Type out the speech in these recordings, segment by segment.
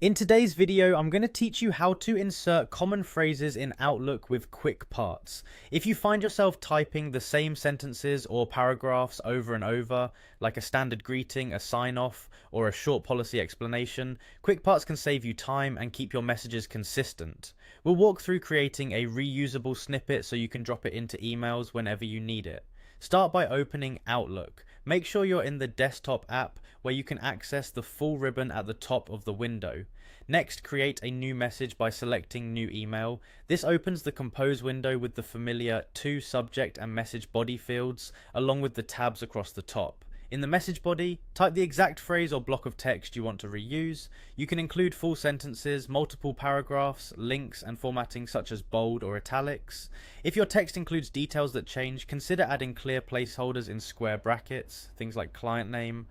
In today's video, I'm going to teach you how to insert common phrases in Outlook with quick parts. If you find yourself typing the same sentences or paragraphs over and over, like a standard greeting, a sign-off, or a short policy explanation, quick parts can save you time and keep your messages consistent. We'll walk through creating a reusable snippet so you can drop it into emails whenever you need it. Start by opening Outlook. Make sure you're in the desktop app where you can access the full ribbon at the top of the window. Next, create a new message by selecting New Email. This opens the Compose window with the familiar To Subject and Message Body fields, along with the tabs across the top. In the message body, type the exact phrase or block of text you want to reuse. You can include full sentences, multiple paragraphs, links, and formatting such as bold or italics. If your text includes details that change, consider adding clear placeholders in square brackets, things like client name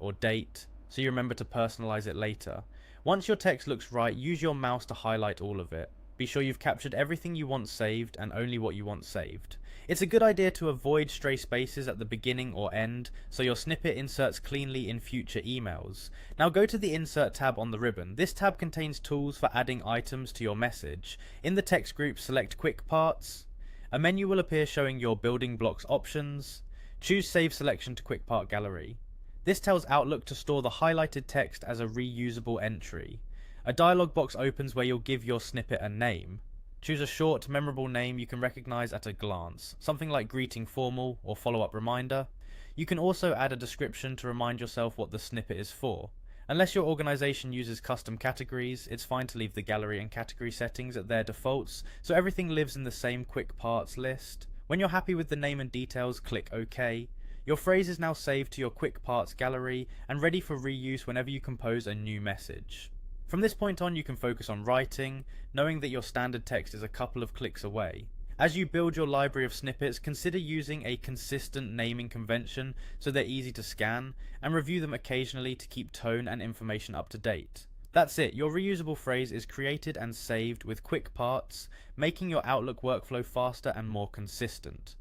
or date, so you remember to personalize it later. Once your text looks right, use your mouse to highlight all of it. Be sure you've captured everything you want saved and only what you want saved. It's a good idea to avoid stray spaces at the beginning or end, so your snippet inserts cleanly in future emails. Now go to the Insert tab on the ribbon. This tab contains tools for adding items to your message. In the text group, select Quick Parts. A menu will appear showing your building blocks options. Choose Save Selection to Quick Part Gallery. This tells Outlook to store the highlighted text as a reusable entry. A dialog box opens where you'll give your snippet a name. Choose a short, memorable name you can recognize at a glance, something like greeting formal or follow-up reminder. You can also add a description to remind yourself what the snippet is for. Unless your organization uses custom categories, it's fine to leave the gallery and category settings at their defaults, so everything lives in the same quick parts list. When you're happy with the name and details, click OK. Your phrase is now saved to your quick parts gallery and ready for reuse whenever you compose a new message. From this point on, you can focus on writing, knowing that your standard text is a couple of clicks away. As you build your library of snippets, consider using a consistent naming convention so they're easy to scan, and review them occasionally to keep tone and information up to date. That's it, your reusable phrase is created and saved with quick parts, making your Outlook workflow faster and more consistent.